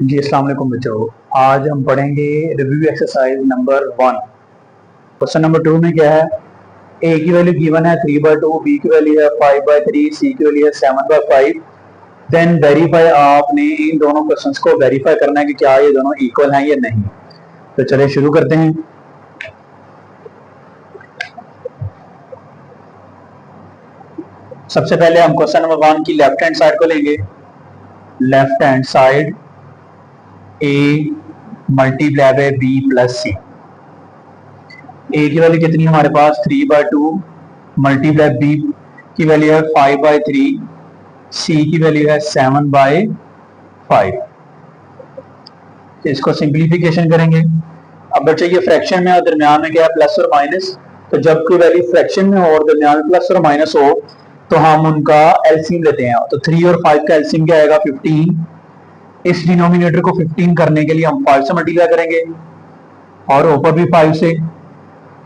जी अस्सलाम वालेकुम बच्चों। आज हम पढ़ेंगे review exercise number 1। Question number 2 में क्या है? ए की वैल्यू गिवन है 3/2, बी की वैल्यू है 5/3, सी की वैल्यू है 7/5। देन वेरीफाई, आपने इन दोनों क्वेश्चंस को वेरीफाई करना है कि क्या ये दोनों इक्वल हैं या नहीं। तो चलिए शुरू करते हैं। सबसे पहले हम क्वेश्चन नंबर 1 की लेफ्ट हैंड साइड को लेंगे। Left hand side A multiply by B plus C. A की वैल्यू कितनी है हमारे पास? 3/2 मल्टीप्लाई बी की वैल्यू है 5/3, सी की वैल्यू है 7/5। इसको सिंप्लीफिकेशन करेंगे। अब बच्चे ये फ्रैक्शन में और दरमियान में क्या है? प्लस और माइनस। तो जब कोई वैल्यू फ्रैक्शन में हो और दरमियान में प्लस और माइनस हो तो हम उनका एलसीएम लेते हैं। तो 3 और 5 का एलसीएम क्या आएगा? 15। इस डिनोमिनेटर को 15 करने के लिए हम 5 से मल्टीप्लाई करेंगे और ऊपर भी 5 से,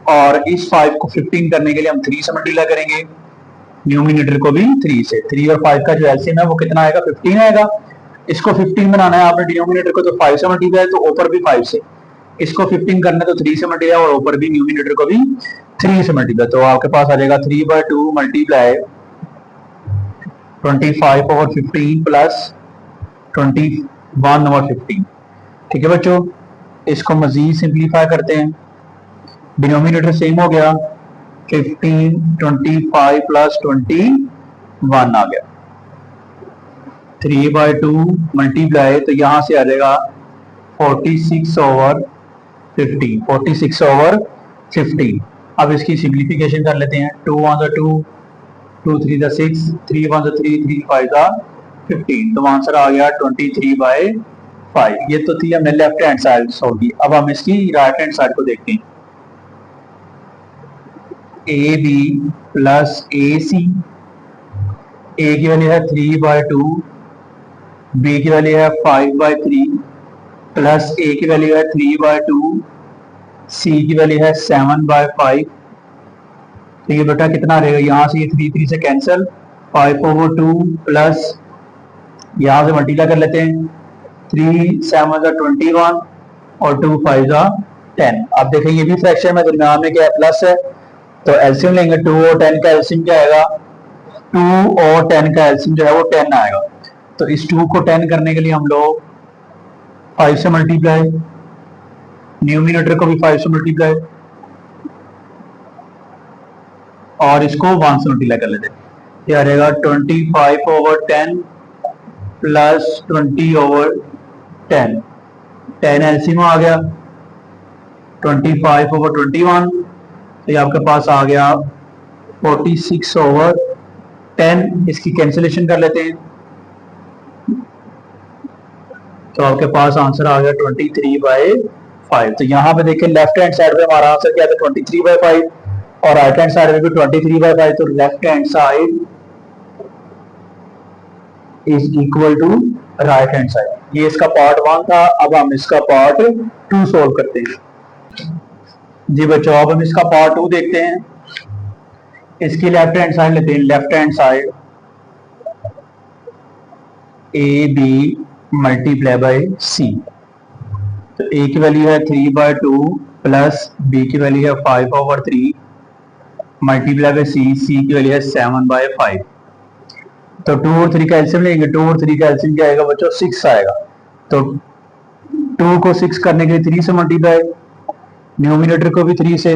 और इस 5 को 15 करने के लिए हम 3 से मल्टीप्लाई करेंगे, न्यूमिनेटर को भी 3 से। 3 और 5 का जो एलसीएम है वो कितना आएगा? 15 आएगा। इसको 15 बनाना है आपने डिनोमिनेटर को, तो 5 से मल्टीप्लाई, तो ऊपर भी 5 से। इसको 15 करना है तो 3 से मल्टीप्लाई और ऊपर भी न्यूमिनेटर को भी 3 से मल्टीप्लाई। तो आपके पास आ जाएगा 3/2 मल्टीप्लाई 25/15 प्लस 21/15। ठीक है बच्चों, इसको मजीद सिंप्लीफाई करते हैं। डिनोमिनेटर सेम हो गया, 15, 25 प्लस 21 आ गया। 3/2 मल्टीप्लाई, तो यहां से आ जाएगा 46/15, 46/15। अब इसकी सिंप्लीफिकेशन कर लेते हैं। 2 1 2, 2 3 6, 3 1 3, 3 5 15। तो आंसर आ गया 23/5। ये तो थी हमने लेफ्ट हैंड साइड सॉल्व की। अब हम इसकी राइट हैंड साइड को देखते हैं। A B plus A C. A की वैल्यू है 3/2, बी की वैल्यू है 5/3, प्लस ए की वैल्यू है 3/2, सी की वैल्यू है 7/5। तो ये बेटा कितना रहेगा? यहाँ से ये 3 3 से कैंसिल, 5/2 प्लस यहाँ से मल्टीप्लाई कर लेते हैं, 3 7 21 और 2 5 10। अब देखें ये भी फ्रैक्शन में दरमियान में क्या है? प्लस है। तो एलसीएम लेंगे, 2 और 10 का एलसीएम क्या आएगा? 2 और 10 का एलसीएम जो है वो 10 आएगा। तो इस 2 को 10 करने के लिए हम लोग 5 से मल्टीप्लाई, न्यूमिनेटर को भी 5 से मल्टीप्लाई और इसको 1 से मल्टीप्लाई कर लेते हैं। ये आ जाएगा 25/10 प्लस 20/10। 10 एलसीएम आ गया 25/21। तो ये आपके पास आ गया 46/10। इसकी कैंसिलेशन कर लेते हैं, तो आपके पास आंसर आ गया 23/5। तो यहाँ पे देखिए लेफ्ट हैंड साइड पे हमारा आंसर क्या था? 23/5 और राइट हैंड साइड में भी 23/5। तो left hand side is equal to right hand side. ये इसका पार्ट 1 था। अब हम इसका पार्ट 2 सोल्व करते हैं। जी बच्चों, अब हम इसका पार्ट 2 देखते हैं। इसकी लेफ्ट हैंड साइड लेते हैं। Left hand side A B multiply by C. तो ए की वैल्यू है 3/2 प्लस बी की वैल्यू है 5/3 मल्टीप्लाई बाय सी, सी की वैल्यू है 7/5। तो 2 और 3 का एलसीएम लेंगे। 2 और 3 का एलसीएम क्या आएगा बच्चों? 6 आएगा। तो 2 को 6 करने के लिए 3 से मल्टीप्लाई, न्यूमिनेटर को भी 3 से,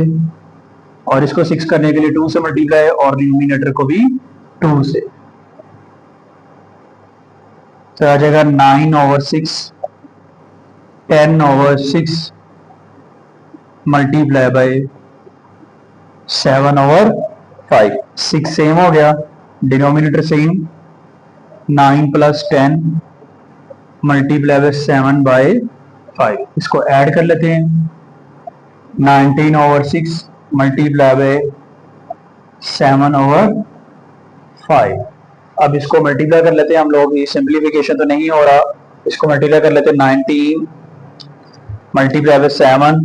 और इसको 6 करने के लिए 2 से मल्टीप्लाई और न्यूमिनेटर को भी 2 से। तो आ जाएगा 9/6, 10/6 मल्टीप्लाई बाय 7/5। 6 सेम हो गया, denominator same, 9 plus 10 multiply by 7/5। इसको ऐड कर लेते हैं। 19/6 मल्टीप्लाई बाय 7/5। अब इसको मल्टीप्लाई कर लेते हैं हम लोग। ये सिंप्लीफिकेशन तो नहीं हो रहा, इसको मल्टीप्लाई कर लेते हैं। 19 मल्टीप्लाई बाय 7,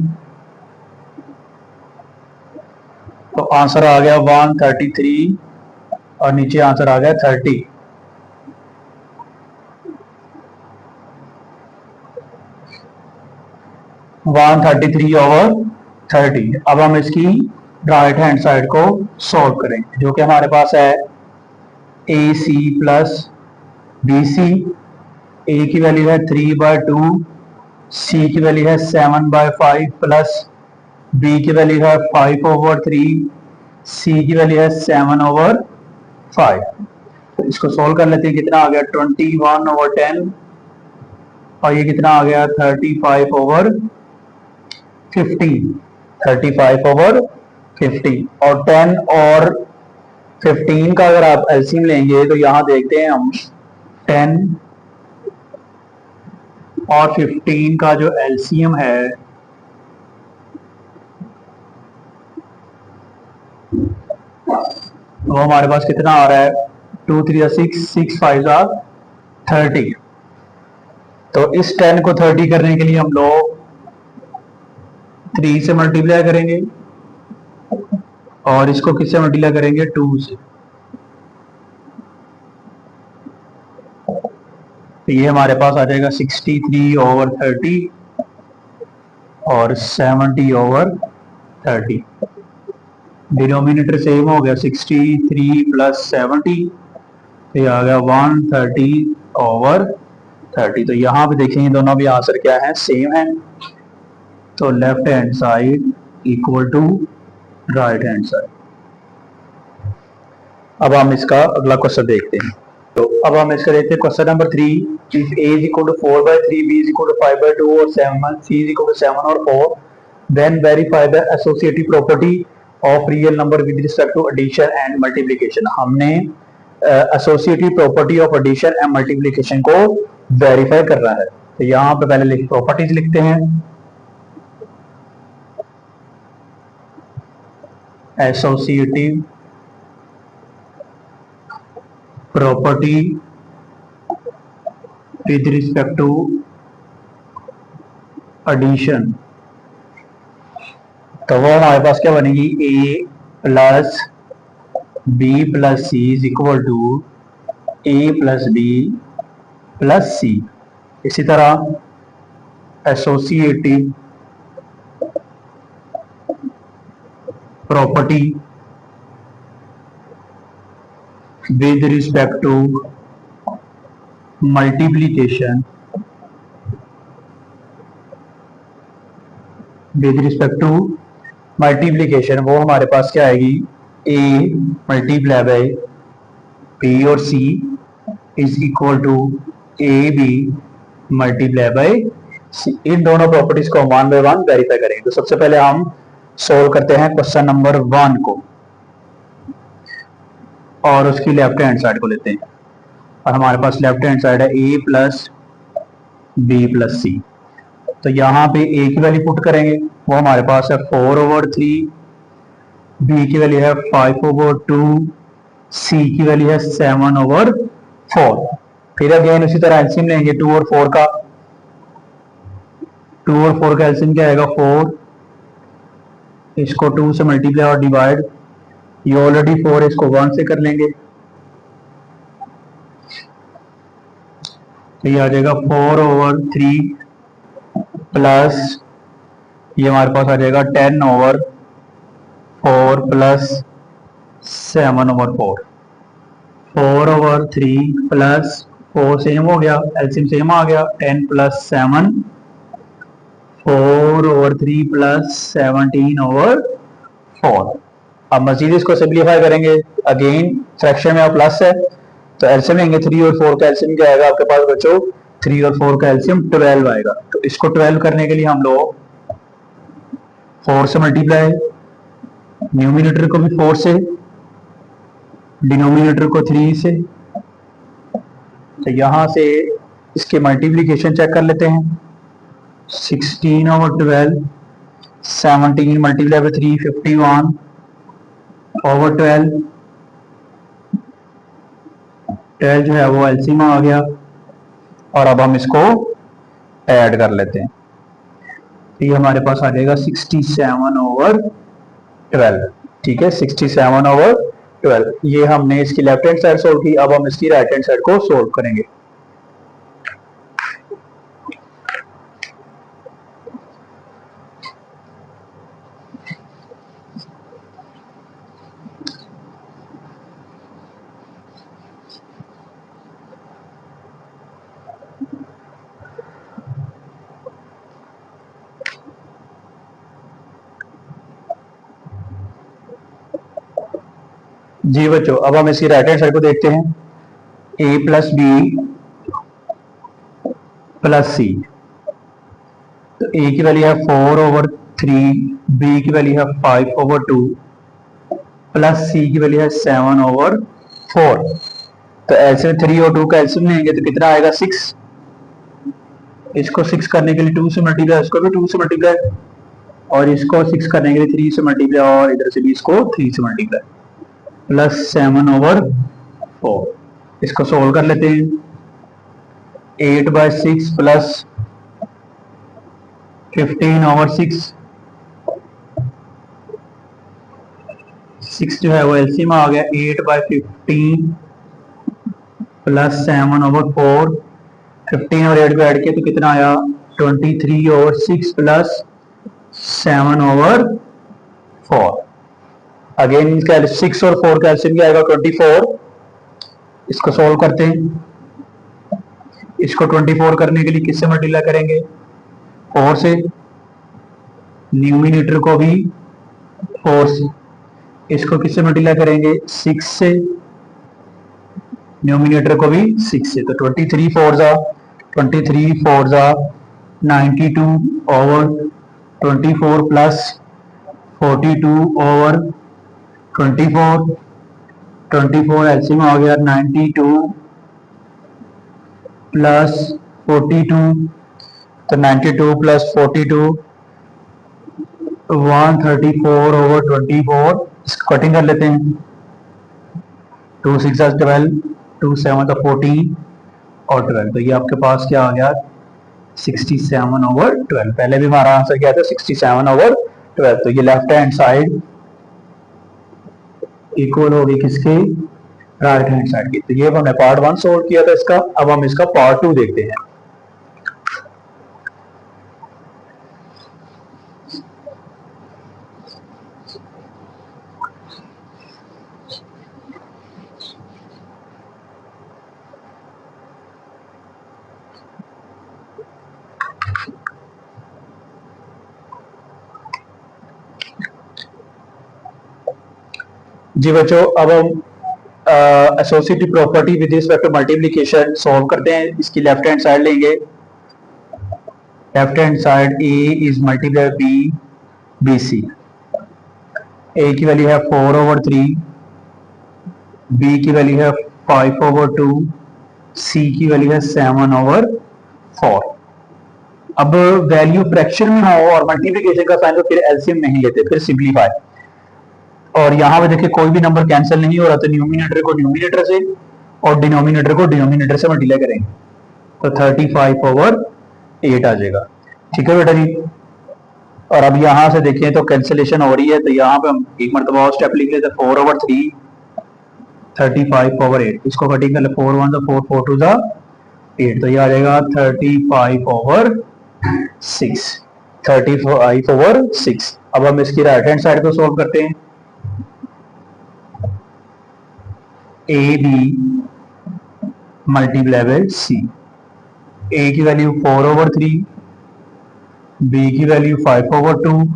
तो आंसर आ गया 133 और नीचे आंसर आ गया 30। 133/30। अब हम इसकी राइट हैंड साइड को सॉल्व करेंगे, जो कि हमारे पास है ए C plus B C. A की वैल्यू है 3/2, सी की वैल्यू है 7/5 प्लस बी की वैल्यू है 5/3, सी की वैल्यू है 7/5। तो इसको सोल्व कर लेते हैं। कितना आ गया 21/10, और ये कितना आ गया 35/15। 35/15 और 10 और 15 का अगर आप एलसीएम लेंगे तो यहां देखते हैं हम 10 और 15 का जो एलसीएम है वो हमारे पास कितना आ रहा है 2 3 6 6 5 30। तो इस 10 को 30 करने के लिए हम लोग 3 से मल्टीप्लाई करेंगे और इसको किससे मल्टीप्लाई करेंगे 2 से। तो ये हमारे पास आ जाएगा 63/30 और 70/30। डिनोमिनेटर सेम हो गया 63 प्लस 70, तो ये आ गया 130/30। तो यहाँ पे देखेंगे दोनों भी आंसर क्या है, सेम है। तो left hand side equal to right hand side. अब हम इसका अगला क्वेश्चन देखते हैं। तो अब हम इसका देखते हैं question number 3। If a is equal to 4/3, b is equal to 5/2 और 7, c is equal to 7 और 4, then verify the associative property of real number with respect to addition and multiplication। हमने associative property of addition and multiplication को verify करना है। तो यहाँ पे पहले प्रॉपर्टीज लिखते हैं। associative property with respect to addition, तो वो हमारे पास क्या बनेगी a plus B plus C is equal to a plus B plus C. इसी तरह associative property with respect to multiplication, with respect to multiplication वो हमारे पास क्या आएगी a मल्टीप्लाई बाय बी और c is equal to A B multiply by C. इन दोनों प्रॉपर्टीज को 1 by 1 वेरीफाई करेंगे। तो सबसे पहले हम सोल्व करते हैं क्वेश्चन नंबर 1 को और उसकी लेफ्ट हैंड साइड को लेते हैं। और हमारे पास लेफ्ट हैंड साइड है a प्लस बी प्लस सी। तो यहाँ पे a की वैल्यू पुट करेंगे, वो हमारे पास है 4/3, b की वैल्यू है 5/2, c की वैल्यू है 7/4। फिर अगेन उसी तरह एलसीएम लेंगे 2 और 4 का। 2 और 4 का एलसीएम क्या आएगा 4, इसको 2 से मल्टीप्लाई और डिवाइड, ये ऑलरेडी 4 इसको 1 से कर लेंगे, तो ये आ जाएगा 4/3 प्लस ये हमारे पास आ जाएगा 10/4 प्लस 7/4। 4/3 प्लस 4 सेम हो गया, एलसीएम सेम आ गया, 10 प्लस 7 4/3 प्लस 17/4। अब मजीद इसको सिंप्लीफाई करेंगे, अगेन फ्रैक्शन में प्लस है तो एलसीएम लेंगे 3 और 4 का एलसीएम क्या आएगा आपके पास बच्चों 3 और 4 का एलसीएम 12 आएगा। तो इसको 12 करने के लिए हम लोग 4 से मल्टीप्लाई, न्यूमिनेटर को भी 4 से, डिनोमिनेटर को 3 से। तो यहां से इसके मल्टीप्लीकेशन चेक कर लेते हैं। 16/12, 17 मल्टीप्लाई बाय 3 51/12, 12 जो है वो एलसीएम आ गया। और अब हम इसको ऐड कर लेते हैं, तो ये हमारे पास आ जाएगा 67/12। ठीक है 67/12। ये हमने इसकी लेफ्ट हैंड साइड सोल्व की, अब हम इसकी राइट हैंड साइड को सोल्व करेंगे। जी बच्चों, अब हम इसकी राइट हैंड साइड को देखते हैं। ए प्लस बी प्लस सी, तो ए की वैल्यू है 4/3, बी की वैल्यू है 5/2, प्लस सी की वैल्यू है 7/4। तो ऐसे 3 और 2 का एलसीएम लेंगे तो कितना आएगा 6। इसको 6 करने के लिए 2 से मल्टीप्लाई, इसको भी 2 से मल्टीप्लाई, और इसको 6 करने के लिए 3 से मल्टीप्लाई, और इधर से भी इसको 3 से मल्टीप्लाई, प्लस 7/4। इसको सोल्व कर लेते हैं। 8/6 प्लस 15/6, 6 जो है वो एलसीएम आ गया। 8/15 प्लस 7/4, 15 और 8 को ऐड किया तो कितना आया 23/6 प्लस 7/4। अगेन इसका 6 और 4 का एलसीएम क्या आएगा 24। इसको सोल्व करते हैं। इसको 24 करने के लिए किससे मल्टीप्लाई करेंगे 4 से, न्यूमिनेटर को भी 4 से, इसको किससे मल्टीप्लाई करेंगे 6 से, न्यूमिनेटर को भी 6 से। तो 23 4 जा 92/24 प्लस 42/24, 24 एलसीएम आ गया 92 प्लस 42, तो 92 प्लस 42 134/24। इसको कटिंग कर लेते हैं। 2 6 12, 2 7 14 और 12, तो ये आपके पास क्या आ गया 67/12। पहले भी हमारा आंसर क्या था 67/12। तो ये लेफ्ट हैंड साइड इक्वल होगी किसके राइट हैंड साइड की। तो ये हमने पार्ट 1 सोल्व किया था इसका। अब हम इसका पार्ट 2 देखते हैं। जी बच्चों, अब हम associative property with respect to multiplication solve करते हैं। इसकी लेफ्ट हैंड साइड लेंगे। Left hand side A is multiply B B C. A की वैल्यू है 4/3, बी की वैल्यू है 5/2, सी की वैल्यू है 7/4। अब वैल्यू फ्रैक्शन में हो और मल्टीप्लिकेशन का साइन तो फिर एलसीएम नहीं लेते, फिर सिंपलीफाई। और यहाँ पे देखिए कोई भी नंबर कैंसिल नहीं हो रहा, तो न्यूमिनेटर को न्यूमिनेटर से और डिनोमिनेटर को डिनोमिनेटर से मल्टीप्लाई करेंगे तो 35/8 आ जाएगा। ठीक है बेटा जी। और अब यहाँ से देखिए तो कैंसिलेशन हो रही है, तो यहाँ पे हम एक मरतबा और स्टेप लिख लेते हैं 4/3 35/8। इसको कटिंग कर ले 4 1 4 4 2 8, तो ये आ जाएगा 35/6, 35/6। अब हम इसकी राइट हैंड साइड को सोल्व करते हैं। ए B multiply by C. A की वैल्यू 4/3, बी की वैल्यू 5/2,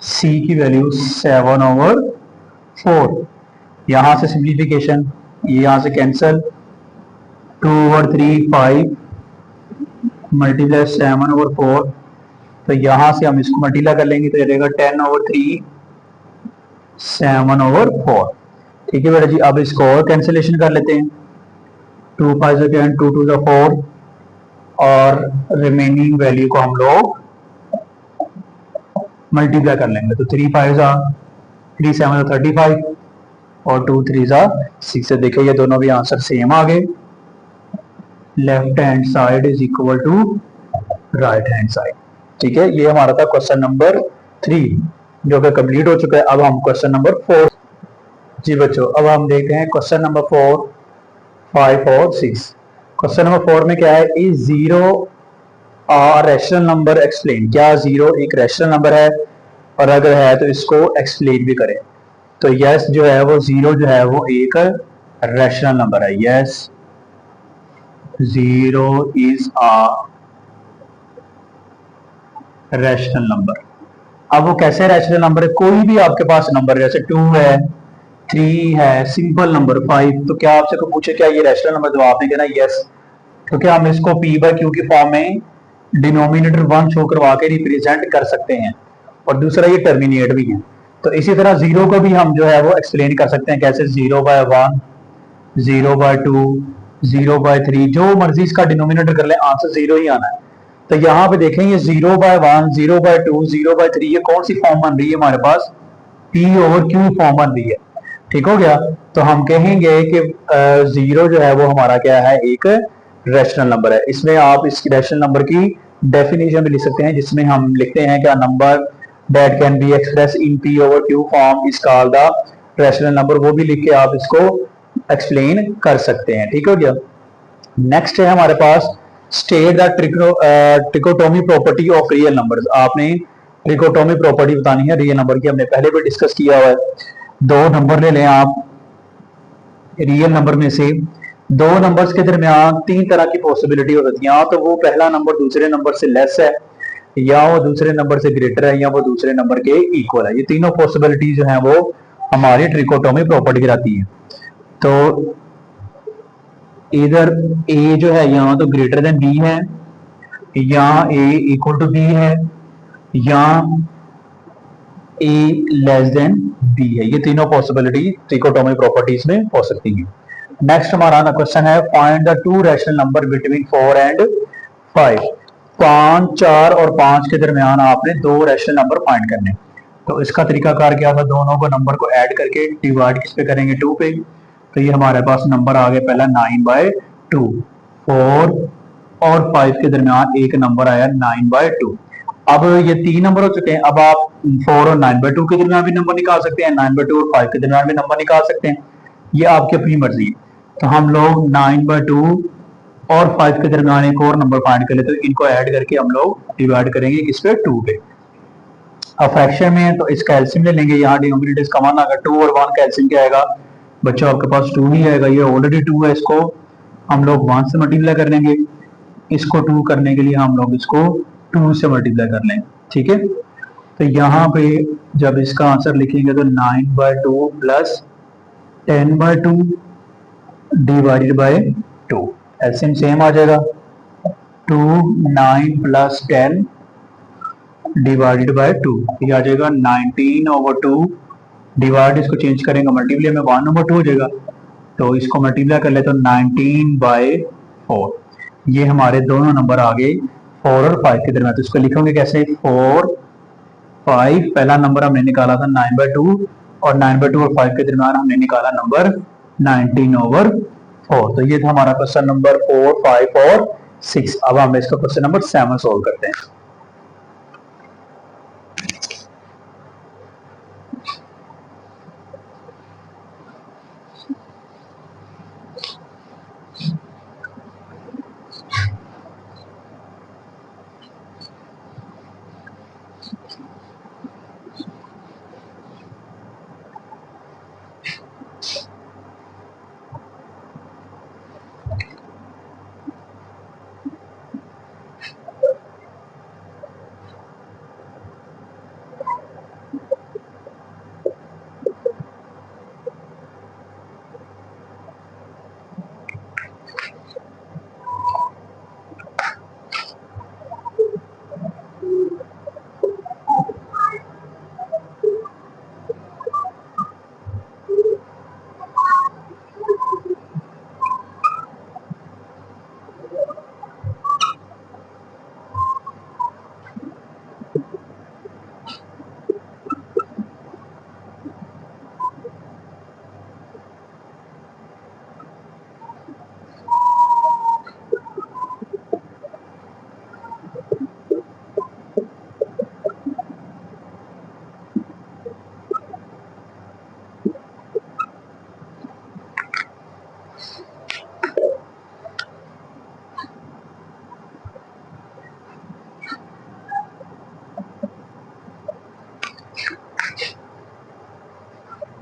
सी की वैल्यू 7/4। यहां से सिंप्लीफिकेशन, ये यहां से कैंसल, 2/3 5 मल्टीप्लाई 7/4, तो यहां से हम इसको मल्टीप्लाई कर लेंगे तो ये रहेगा 10/3 7/4। ठीक है बेटा जी। अब इसको और कैंसिलेशन कर लेते हैं। 2 5 10, 2 2 4, और रिमेनिंग वैल्यू को हम लोग मल्टीप्लाई कर लेंगे तो 3 5 3 7 35 और 2 3 6। से देखिए ये दोनों भी आंसर सेम आ गए। Left hand side is equal to right hand side. ठीक है, ये हमारा था क्वेश्चन नंबर 3 जो कि कंप्लीट हो चुका है। अब हम क्वेश्चन नंबर 4। जी बच्चों, अब हम देखते हैं क्वेश्चन नंबर 4 5 और 6। क्वेश्चन नंबर 4 में क्या है, is zero rational number explain. क्या जीरो एक रैशनल नंबर है, और अगर है तो इसको एक्सप्लेन भी करें। तो यस जो है वो जीरो जो है वो एक रैशनल नंबर है। Yes zero is a rational number. अब वो कैसे रैशनल नंबर है, कोई भी आपके पास नंबर जैसे 2 है, 3 है, सिंपल नंबर 5, तो क्या आपसे को पूछे क्या ये रैशनल नंबर, तो आपने कहना यस, क्योंकि हम इसको p बाय क्यू की फॉर्म में डिनोमिनेटर 1 शो करवा के रिप्रेजेंट कर सकते हैं, और दूसरा ये टर्मिनेट भी है। तो इसी तरह जीरो को भी हम जो है वो एक्सप्लेन कर सकते हैं कैसे, 0/1, 0/2, 0/3, जो मर्जी इसका डिनोमिनेटर कर ले, आंसर जीरो ही आना है। तो यहाँ पे देखें ये 0/1, 0/2, 0/3, ये कौन सी फॉर्म बन रही है हमारे पास, P ओवर Q फॉर्म बन रही है। ठीक हो गया। तो हम कहेंगे कि जीरो जो है वो हमारा क्या है, एक रैशनल नंबर है। इसमें आप इस रैशनल नंबर की डेफिनेशन भी लिख सकते हैं, जिसमें हम लिखते हैं क्या, number that can be express in P over Q form is called the rational number, वो भी लिख के आप इसको एक्सप्लेन कर सकते हैं। ठीक हो गया। नेक्स्ट है हमारे पास state the trichotomy property of real numbers. आपने ट्रिकोटोमी प्रॉपर्टी बतानी है रियल नंबर की, हमने पहले भी डिस्कस किया हुआ है। दो नंबर ले लें आप रियल नंबर में से, दो नंबर्स के दरमियान तीन तरह की पॉसिबिलिटी हो सकती है, या तो वो पहला नंबर दूसरे नंबर से लेस है, या वो दूसरे नंबर से ग्रेटर है, या वो दूसरे नंबर के इक्वल है। ये तीनों पॉसिबिलिटी जो है वो हमारी ट्रिकोटोमी प्रॉपर्टी कहलाती है। तो इधर ए जो है यहाँ तो ग्रेटर देन बी है, या ए इक्वल टू बी है, या ए लेस देन बी है। ये तीनों पॉसिबिलिटी ट्रिकोटोमी प्रॉपर्टीज में हो सकती है। नेक्स्ट हमारा क्वेश्चन है, find the two rational number between 4 and 5। 5, 4 और 5 के दरमियान आपने दो रैशनल नंबर फाइंड करने। तो इसका तरीकाकार क्या था, दोनों को नंबर को ऐड करके डिवाइड किस पे करेंगे, 2 पे। तो ये हमारे पास नंबर आ गया पहला 9/2। 4 और 5 के दरमियान एक नंबर आया 9/2। अब ये तीन नंबर हो चुके हैं, अब आप 4 और 9/2 के दरमियान भी नंबर निकाल सकते हैं, 9/2 और 5 के दरमियान भी नंबर निकाल सकते हैं, ये आपकी अपनी मर्जी है। तो हम लोग 9/2 और 5 के दरमियान एक और नंबर फाइंड कर लेते हैं, इनको ऐड करके हम लोग डिवाइड करेंगे किस पे, 2 पे। अब फ्रैक्शन में है तो इसका एलसीएम ले लेंगे, यहाँ डिनोमिनेटर का मान आएगा 2 और 1 का एलसीएम क्या आएगा बच्चों, आपके पास 2 ही आएगा, ये ऑलरेडी 2 है, इसको हम लोग 1 से मल्टीप्लाई कर लेंगे, इसको 2 करने के लिए हम लोग इसको 2 से मल्टीप्लाई कर लेंगे। ठीक है। तो यहाँ पे जब इसका आंसर लिखेंगे तो 9/2 plus 10/2 divided by 2, LCM same आ जाएगा, 2, 9 प्लस 10 डिवाइडेड बाय 2, ये आ जाएगा 19/2 डिवाइड, इसको चेंज करेंगे मल्टीप्लाई में 1/2 हो जाएगा, तो इसको मल्टीप्लाई कर ले तो 19/4। ये हमारे दोनों नंबर आ गए 4 और 5 के दरमियान। तो इसको लिखोगे कैसे, 4, 5, पहला नंबर हमने निकाला था 9/2, और 9/2 और 5 के दरमियान हमने निकाला नंबर 19/4। तो ये था हमारा क्वेश्चन नंबर 4, 5 और 6। अब हम इसका क्वेश्चन नंबर 7 सोल्व करते हैं।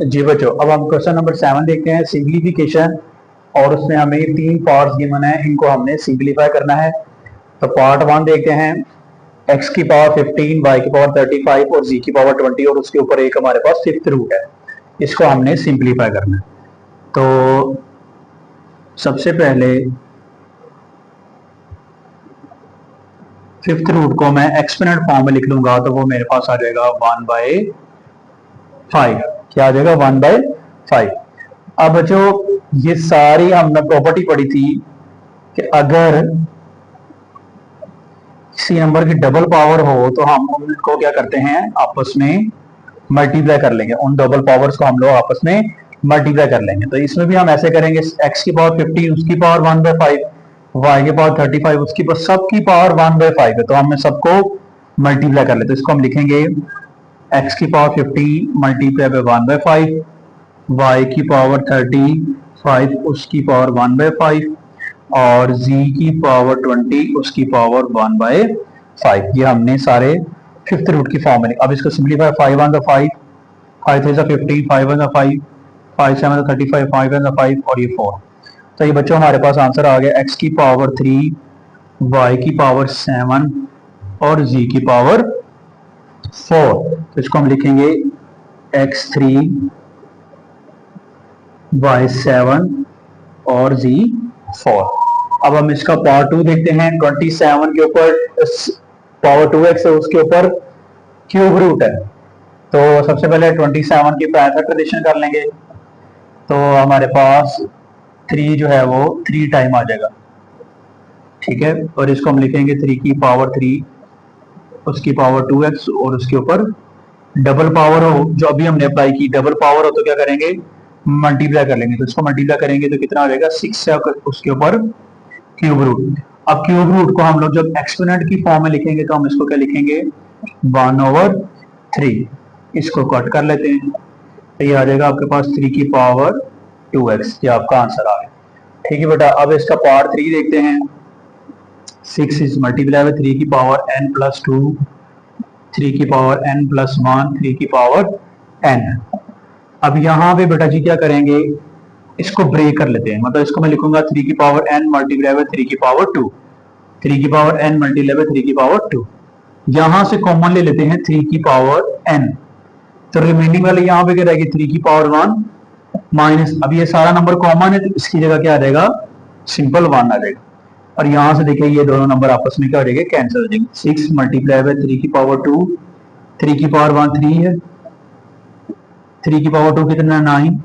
जी बच्चों, अब हम क्वेश्चन नंबर 7 देखते हैं, सिंप्लीफिकेशन। और उसमें हमें 3 पार्ट्स गिवन है, इनको हमने सिंप्लीफाई करना है। तो पार्ट 1 देखते हैं, x की पावर 15, y की पावर 35 और z की पावर 20, और उसके ऊपर एक हमारे पास फिफ्थ रूट है। इसको हमने सिंप्लीफाई करना है। तो सबसे पहले फिफ्थ रूट को मैं एक्सपोनेंट फॉर्म में लिख लूंगा, तो वो मेरे पास आ जाएगा 1/5। क्या आ जाएगा? 1/5। अब जो ये सारी हमने प्रॉपर्टी पढ़ी थी कि अगर किसी नंबर की डबल पावर हो तो हम उनको क्या करते हैं, आपस में मल्टीप्लाई कर लेंगे। उन डबल पावर्स को हम लोग आपस में मल्टीप्लाई कर लेंगे। तो इसमें भी हम ऐसे करेंगे, x की पावर 15 उसकी पावर 1/5, y की पावर 35 उसकी पावर, सबकी पावर 1/5 है, तो हमने सबको मल्टीप्लाई कर लेते। तो इसको हम लिखेंगे x की पावर 15 मल्टीप्लाई बाय 1/5, y की पावर 35 उसकी पावर 1/5 और z की पावर 20 उसकी पावर 1/5। ये हमने सारे फिफ्थ रूट की फॉर्म में। अब इसको सिंप्लीफाई, 5 1 5, 5 3 15, 5 1 5, 5 7 35, 5 1 5 और ये 4। तो ये बच्चों हमारे पास आंसर आ गया x की पावर 3, y की पावर 7 और z की पावर 4। तो इसको हम लिखेंगे x3, y7 और z4। अब हम इसका पावर 2 देखते हैं। 27 के ऊपर पावर 2x है, उसके ऊपर क्यूब रूट है। तो सबसे पहले 27 की प्राइम एडिशन कर लेंगे, तो हमारे पास 3 जो है वो 3 टाइम आ जाएगा। ठीक है, और इसको हम लिखेंगे 3 की पावर 3 उसकी पावर 2x और उसके ऊपर डबल पावर हो, जो अभी हमने अप्लाई की, डबल पावर हो तो क्या करेंगे, मल्टीप्लाई कर लेंगे। तो इसको मल्टीप्लाई करेंगे तो कितना आ जाएगा, 6 से उसके ऊपर क्यूब रूट। अब क्यूब रूट को हम लोग जब एक्सपोनेंट की फॉर्म में लिखेंगे तो हम इसको क्या लिखेंगे, 1/3। इसको कट कर लेते हैं, तो ये आ जाएगा आपके पास 3 की पावर 2x। ये आपका आंसर आ गया। ठीक है बेटा, अब इसका पावर 3 देखते हैं। 6 इज मल्टीप्लाई विद 3 की पावर n प्लस 2, 3 की पावर n प्लस 1, 3 की पावर n। अब यहाँ पे बेटा जी क्या करेंगे, इसको ब्रेक कर लेते हैं। मतलब इसको मैं लिखूंगा 3 की पावर n मल्टीप्लाई विद 3 की पावर 2, 3 की पावर n मल्टीप्लाई विद 3 की पावर 2। यहां से कॉमन ले लेते हैं 3 की पावर n, तो रिमेनिंग वाले यहाँ पे क्या रहेगी, 3 की पावर 1 माइनस, अब ये सारा नंबर कॉमन है तो इसकी जगह क्या आ जाएगा, सिंपल 1 आ जाएगा। और यहां से देखिए ये दोनों नंबर आपस में क्या हो जाएंगे, कैंसिल हो जाएंगे। 6 मल्टीप्लाई बाय 3 की पावर 2, 3 की पावर 1 3 है, 3 की पावर 2 कितना, 9,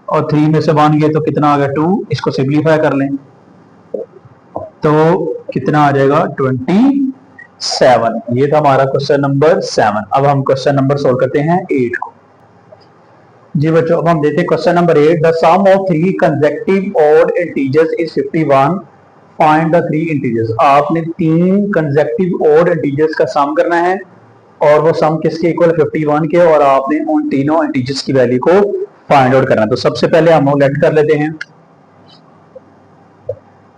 और 3 में से 1 गया तो कितना आ गया, 2। इसको सिंप्लीफाई कर लें तो कितना आ जाएगा, 27। ये था हमारा क्वेश्चन नंबर 7। अब हम क्वेश्चन नंबर सोल्व करते हैं 8 को। जी बच्चों, अब हम देखते हैं question number 8। The sum of 3 consecutive odd integers is 51, find the 3 integers. आपने 3 कंसेक्यूटिव ऑड इंटीजर्स का सम करना है और वो सम किसके इक्वल, 51 के, और आपने उन तीनों इंटीजर्स की वैल्यू को फाइंड आउट करना है। तो सबसे पहले हम लेट कर लेते हैं,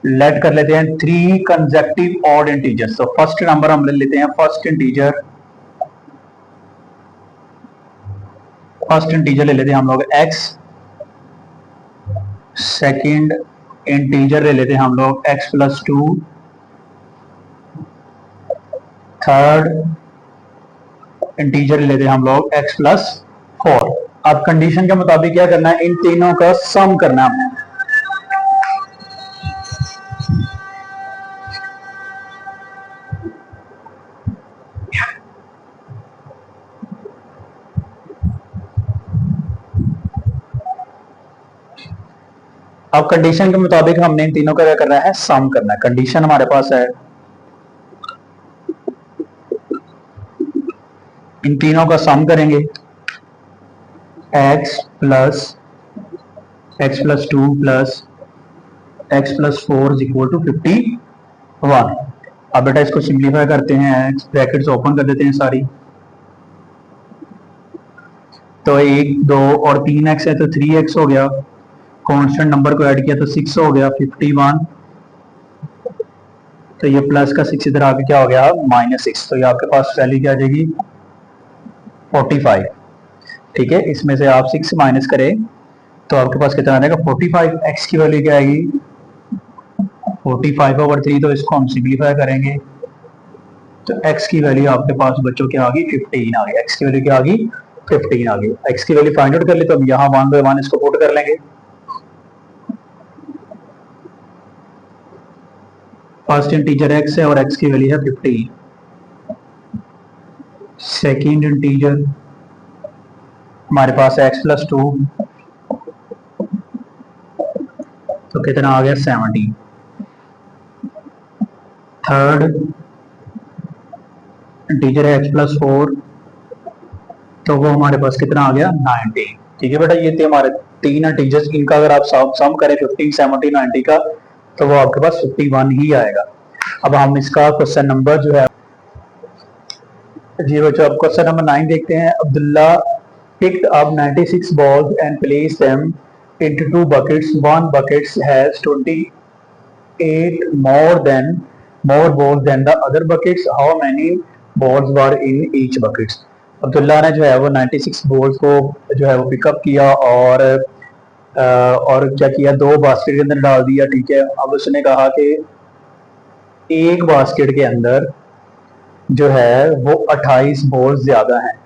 लेट कर लेते हैं 3 कंसेक्यूटिव ऑड इंटीजर्स। तो फर्स्ट नंबर हम ले लेते हैं, फर्स्ट इंटीजर ले लेते हैं हम लोग x। सेकंड इंटीजर ले लेते हैं हम लोग x प्लस 2। थर्ड इंटीजर ले लेते हैं हम लोग x प्लस 4। अब कंडीशन के मुताबिक क्या करना है, इन तीनों का सम करना है। अब कंडीशन के मुताबिक हमने इन तीनों का क्या करना है, सम करना है। कंडीशन हमारे पास है, इन तीनों का सम करेंगे, x plus 2 plus x plus 4 is equal to 51। अब बेटा इसको सिंप्लीफाई करते हैं, ब्रैकेट्स ओपन कर देते हैं सारी। तो 1 2 और 3x है तो 3x हो गया, कांस्टेंट नंबर को ऐड किया तो 6 हो गया, 51। तो ये प्लस का 6 इधर आके क्या हो गया, -6। तो ये आपके पास वैल्यू क्या आ जाएगी, 45। ठीक है, इसमें से आप 6 माइनस करें तो आपके पास कितना आ जाएगा, 45। x की वैल्यू क्या आएगी, 45/3। तो इसको हम सिंप्लीफाई करेंगे तो x की वैल्यू आपके पास बच्चों क्या आ गई, 15 आ गई। x की वैल्यू क्या आ गई, 15 आ गई। एक्स की वैल्यू फाइंड आउट कर ली तो हम यहाँ 1/1 इसको पुट कर लेंगे। फर्स्ट इंटीजर एक्स है और एक्स की वैल्यू है 15। सेकेंड इंटीजर हमारे पास है x+2, तो कितना आ गया 17। थर्ड इंटीजर है x+4, तो वो हमारे पास कितना आ गया 19। ठीक है बेटा, ये थे हमारे तीन इंटीजर्स। इनका अगर आप सम करें 15, 17, 90 का, तो वो आपके पास 51 ही आएगा। अब हम इसका क्वेश्चन नंबर जो है जी बच्चों, अब क्वेश्चन नंबर 9 देखते हैं। Abdullah picked up 96 balls and placed them into two buckets. One bucket has 28 more balls than the other buckets. How many balls were in each bucket? Abdullah ने जो है वो 96 बॉल्स को जो है वो पिकअप किया और क्या किया, दो बास्केट के अंदर डाल दिया। ठीक है, अब उसने कहा कि एक बास्केट के अंदर जो है वो 28 बॉल्स ज्यादा हैं।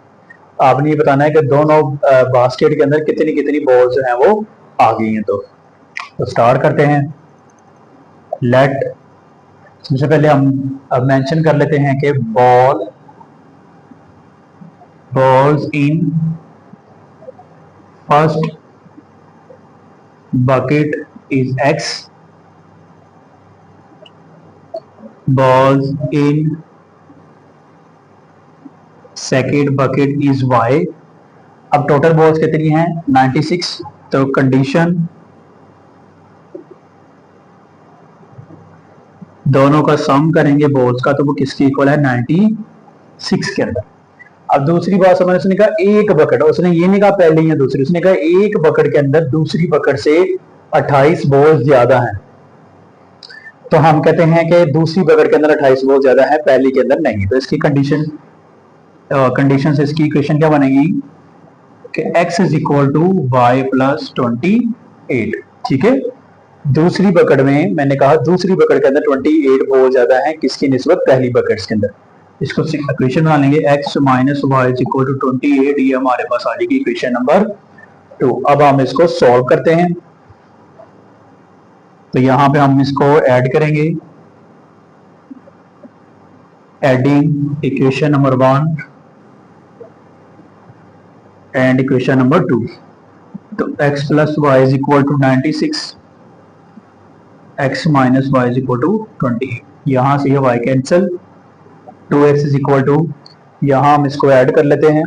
आपने ये बताना है कि दोनों बास्केट के अंदर कितनी कितनी बॉल्स जो हैं वो आ गई हैं। तो स्टार्ट करते हैं। लेट, सबसे पहले हम अब मेंशन कर लेते हैं कि balls in first bucket is x, balls in second bucket is y. अब टोटल बॉल्स कितनी हैं 96, तो कंडीशन दोनों का सम करेंगे बॉल्स का, तो वो किसके इक्वल है 96 के अंदर। अब दूसरी बात समझ, उसने कहा एक बकेट, उसने ये नहीं कहा पहले या दूसरी, उसने कहा एक बकेट के अंदर दूसरी बकेट से 28 बॉल्स ज्यादा हैं। तो हम कहते हैं कि दूसरी बकेट के अंदर 28 बॉल्स ज्यादा है, पहली के अंदर नहीं। तो इसकी कंडीशन से इसकी इक्वेशन क्या बनेगी कि x is equal to y plus 28। ठीक है, दूसरी बकेट में मैंने कहा दूसरी बकेट के अंदर 28 बहुत ज्यादा है किसकी निस्बत, पहली बकेट के अंदर। इसको इक्वेशन बना लेंगे x minus y is equal to 28, ये हमारे पास आ जाएगी इक्वेशन नंबर 2। अब हम इसको सॉल्व करते हैं, तो यहां पे हम इसको ऐड करेंगे। Adding equation number 1 and equation number 2, तो x plus y is equal to 96, x minus y is equal to 28। यहां से ये y cancel, 2x is equal to, यहां हम इसको ऐड कर लेते हैं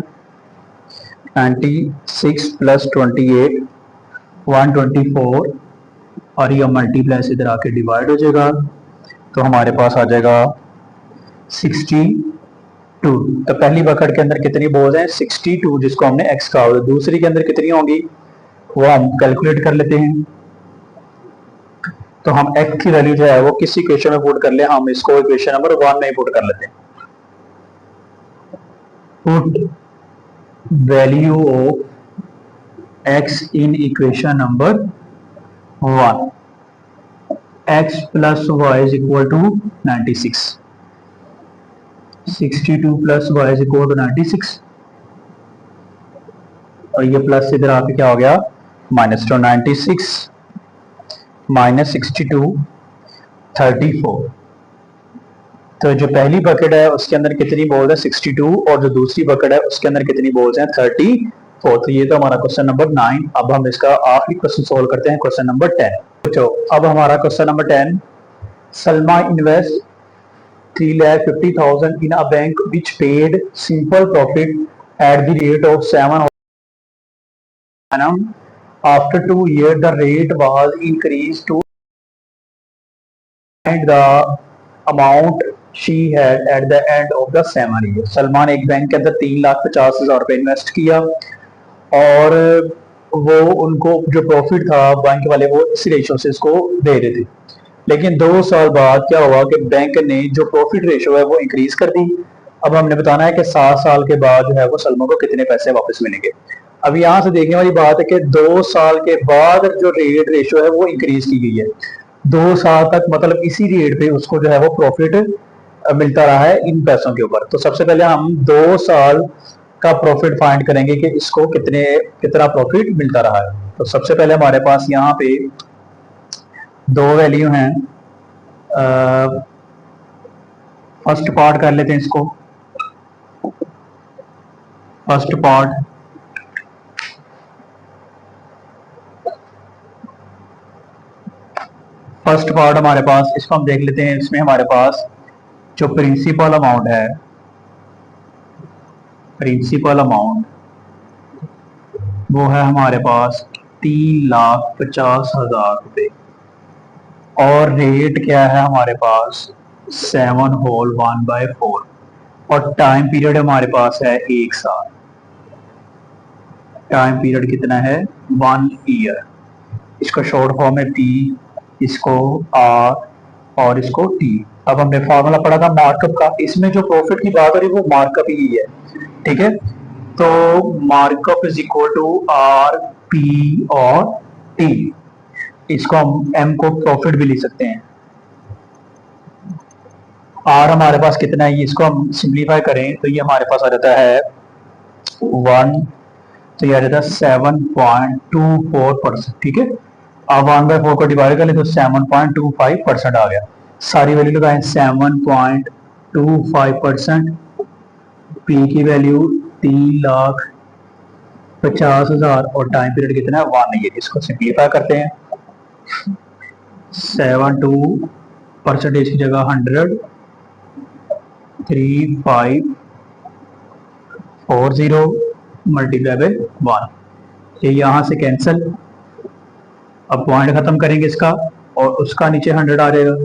96 प्लस 28 124, और ये मल्टीप्लाई से इधर आके डिवाइड हो जाएगा, तो हमारे पास आ जाएगा 62। तो पहली बकेट के अंदर कितनी बॉल्स हैं 62, जिसको हमने x कहा, दूसरी के अंदर कितनी होंगी वो हम कैलकुलेट कर लेते हैं। तो हम x की वैल्यू जो है वो किस इक्वेशन में पुट कर ले, हम इसको इक्वेशन नंबर 1 में पुट कर लेते हैं। Put value of x in equation number 1, x plus y is equal to 96, 62 plus y is equal to 96, और ये प्लस इधर आके क्या हो गया माइनस, तो 96 माइनस 62 34। तो जो पहली बकेट है उसके अंदर कितनी बॉल्स है 62, और जो दूसरी बकेट है उसके अंदर कितनी बॉल्स हैं 34। तो ये तो हमारा क्वेश्चन नंबर 9। अब हम इसका आखिरी क्वेश्चन सोल्व करते हैं, क्वेश्चन नंबर 10। तो अब हमारा question number 10, Salma invest 3,50,000 in a bank which paid simple profit at the rate of 7 annum. After 2 years, the rate was increased to the amount she had at the end of the 7 years. Salman एक bank के अंदर 3,50,000 रुपए invest किया, और वो उनको जो profit था बैंक वाले वो इस रेशो से इसको दे रहे थे। लेकिन 2 साल बाद क्या हुआ कि बैंक ने जो प्रॉफिट रेशो है वो इंक्रीज कर दी। अब हमने बताना है कि 7 साल के बाद जो है वो सलमा को कितने पैसे वापस मिलेंगे। अब यहाँ से देखने वाली बात है कि 2 साल के बाद जो रेट रेशो है वो इंक्रीज की गई है। 2 साल तक मतलब इसी रेट पे उसको जो है वो प्रॉफिट मिलता रहा है इन पैसों के ऊपर। तो सबसे पहले हम 2 साल का प्रॉफिट फाइंड करेंगे कि इसको कितना प्रॉफिट मिलता रहा है। तो सबसे पहले हमारे पास यहाँ पे दो वैल्यू हैं। फर्स्ट पार्ट कर लेते हैं इसको। फर्स्ट पार्ट हमारे पास, इसको हम देख लेते हैं। इसमें हमारे पास जो प्रिंसिपल अमाउंट है, प्रिंसिपल अमाउंट वो है हमारे पास 3,50,000 रुपये। और रेट क्या है हमारे पास 7/1/4। और टाइम पीरियड हमारे पास है 1 साल। टाइम पीरियड कितना है 1 ईयर। इसको शॉर्ट फॉर्म में टी, इसको आर और इसको टी। अब हमने फॉर्मूला पढ़ा था मार्कअप का। इसमें जो प्रॉफिट की बात हो रही है वो मार्कअप ही है, ठीक है। तो markup is equal to R P और टी। इसको हम एम को प्रॉफिट भी लिख सकते हैं। आर हमारे पास कितना है, इसको हम सिंप्लीफाई करें तो ये हमारे पास आ जाता है 1, तो ये आ जाता है 7.24%, ठीक है। अब 1/4 को डिवाइड कर ले तो 7.25% आ गया। सारी वैल्यू लगाएं 7.25%। पी की वैल्यू 3,50,000 और टाइम पीरियड कितना है 1 ईयर। इसको सिंप्लीफाई करते हैं। 7.2% की जगह 100, 3,540 मल्टीप्लाई बाय 1। ये यहां से कैंसिल। अब पॉइंट खत्म करेंगे इसका और उसका नीचे 100 आ जाएगा।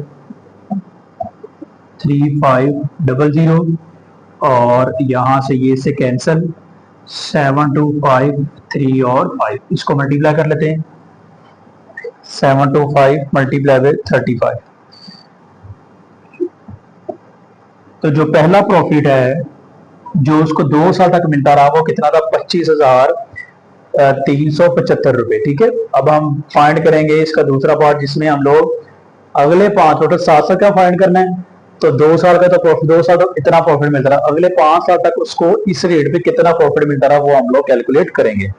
3,500 और यहां से ये से कैंसिल। 7 2 5 3 और 5, इसको मल्टीप्लाई कर लेते हैं। 7 2 5 मल्टीप्लाई बाय 35। तो जो पहला प्रॉफिट है जो उसको 2 साल तक मिलता रहा वो कितना था 25,375 रुपए, ठीक है। अब हम फाइंड करेंगे इसका दूसरा पार्ट जिसमें हम लोग अगले 5 टोटल 7 साल का फाइंड करना है। तो 2 साल का तो प्रॉफिट, 2 साल तक इतना प्रॉफिट मिलता रहा, अगले 5 साल तक उसको इस रेट पे कितना प्रॉफिट मिलता रहा वो हम लोग कैलकुलेट करेंगे।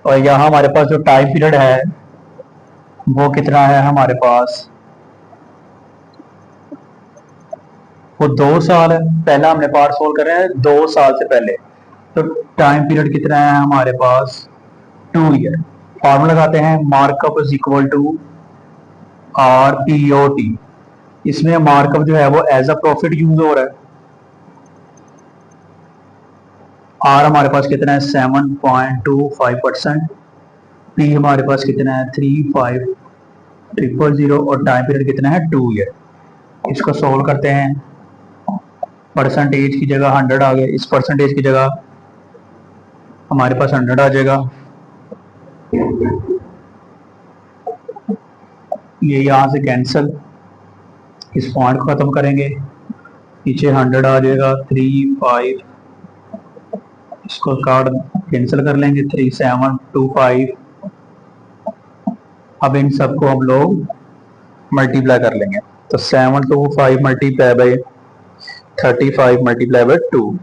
और यहाँ हमारे पास जो टाइम पीरियड है वो कितना है हमारे पास, वो 2 साल है। पहला हमने पार्ट सोल्व कर रहे हैं 2 साल से पहले। तो टाइम पीरियड कितना है हमारे पास 2 ईयर। फॉर्मूला लगाते हैं markup is equal to R P ओ टी। इसमें मार्कअप जो है वो एज अ प्रॉफिट यूज हो रहा है। आर हमारे पास कितना है 7.25%। पी हमारे पास कितना है 35,000 और टाइम पीरियड कितना है 2 ईयर। इसको सोल्व करते हैं। परसेंटेज की जगह 100 आ गया, इस परसेंटेज की जगह हमारे पास 100 आ जाएगा। ये यहाँ से कैंसिल, इस पॉइंट को खत्म करेंगे, नीचे 100 आ जाएगा। 3 5, इसको कार्ड कैंसिल कर लेंगे। 3,725। अब इन सबको हम लोग मल्टीप्लाई कर लेंगे। तो 725 मल्टीप्लाई बाई 35 मल्टीप्लाई बाई 2,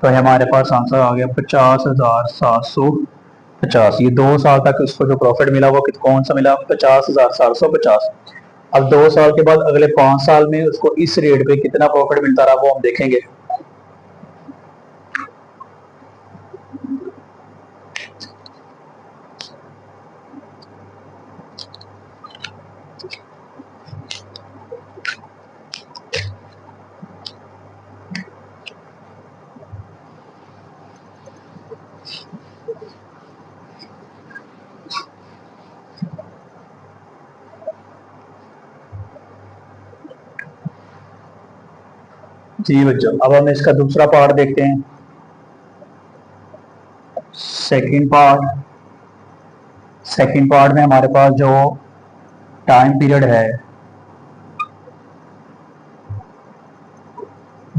तो हमारे पास आंसर आ गया 50,750। ये 2 साल तक उसको जो प्रॉफिट मिला वो कौन सा मिला 50,750। अब 2 साल के बाद अगले 5 साल में उसको इस रेट पे कितना प्रॉफिट मिलता रहा वो हम देखेंगे। जी बच्चों, अब हम इसका दूसरा पार्ट देखते हैं। सेकंड पार्ट सेकंड पार्ट में हमारे पास जो टाइम पीरियड है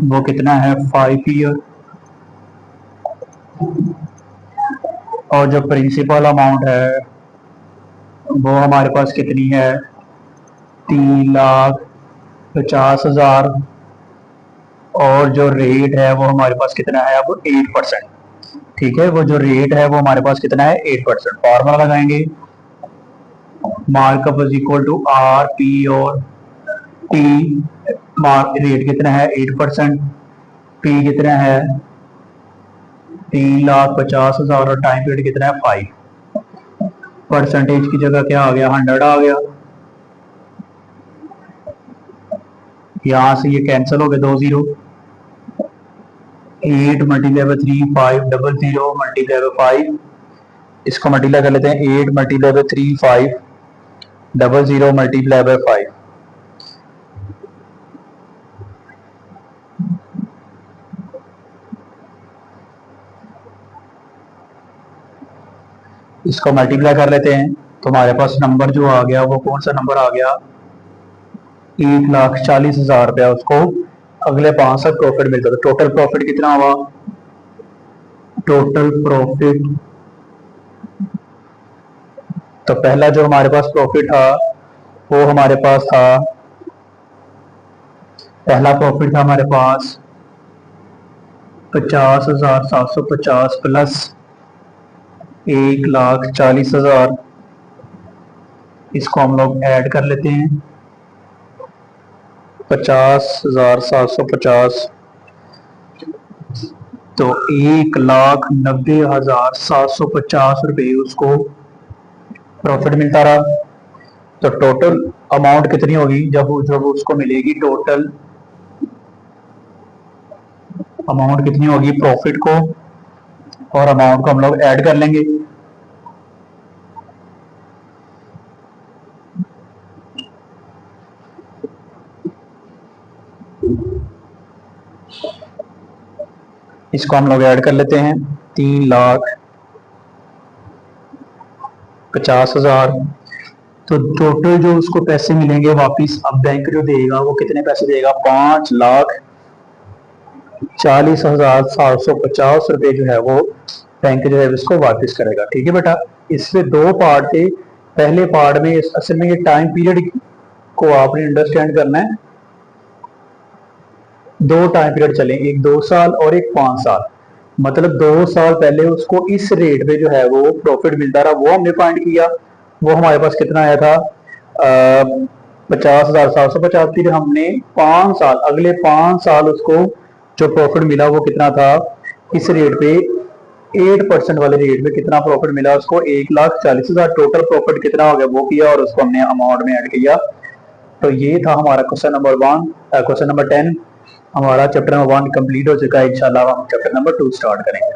वो कितना है 5 ईयर, और जो प्रिंसिपल अमाउंट है वो हमारे पास कितनी है 3,50,000, और जो रेट है वो हमारे पास कितना है अब 8%। ठीक है, वो जो रेट है वो हमारे पास कितना है 8%। फॉर्मूला लगाएंगे, markup is equal to R P और टी। मार्क रेट कितना है 8%, पी कितना है 3,50,000 और टाइम पीरियड कितना है 5। परसेंटेज की जगह क्या आ गया 100 आ गया, यहां से ये कैंसिल हो गए 2 zero. 8 multiply by 3 500 multiply by 5, इसको मल्टीप्लाई कर लेते हैं 8 मल्टीप्लाई बाय 3 500 मल्टीप्लाई बाय 5। इसको मल्टीप्लाई कर लेते हैं तो हमारे पास नंबर जो आ गया वो कौन सा नंबर आ गया 1,40,000 रुपया उसको अगले 5 साल प्रॉफिट मिलता था। टोटल प्रॉफिट कितना हुआ, टोटल प्रॉफिट, तो पहला जो हमारे पास प्रॉफिट था वो हमारे पास था, पहला प्रॉफिट था हमारे पास 50,750 प्लस 1,40,000, इसको हम लोग ऐड कर लेते हैं 50,750, तो 1,90,750 रुपये उसको प्रॉफिट मिलता रहा। तो टोटल अमाउंट कितनी होगी जब जब उसको मिलेगी, टोटल अमाउंट कितनी होगी प्रॉफिट को और अमाउंट को हम लोग ऐड कर लेंगे। इसको हम लोग ऐड कर लेते हैं 3,50,000, तो टोटल जो उसको पैसे मिलेंगे वापिस, अब बैंक जो देगा वो कितने पैसे देगा 5,40,750 रुपये जो है वो बैंक जो है इसको वापस करेगा। ठीक है बेटा, इसमें 2 पार्ट थे। पहले पार्ट में असल में ये टाइम पीरियड को आपने अंडरस्टैंड करना है, 2 टाइम पीरियड चले, एक 2 साल और एक 5 साल। मतलब 2 साल पहले उसको इस रेट पे जो है वो प्रॉफिट मिलता रहा, वो हमने फाइंड किया, वो हमारे पास कितना आया था 50,750। फिर हमने 5 साल, अगले 5 साल उसको जो प्रॉफिट मिला वो कितना था इस रेट पे 8% वाले रेट पे कितना प्रॉफिट मिला उसको 1,40,000। टोटल प्रॉफिट कितना हो गया वो किया और उसको हमने अमाउंट में ऐड किया। तो ये था हमारा क्वेश्चन नंबर 1, क्वेश्चन नंबर 10। हमारा चैप्टर नंबर 1 कंप्लीट हो चुका है। इंशाल्लाह हम चैप्टर नंबर 2 स्टार्ट करेंगे।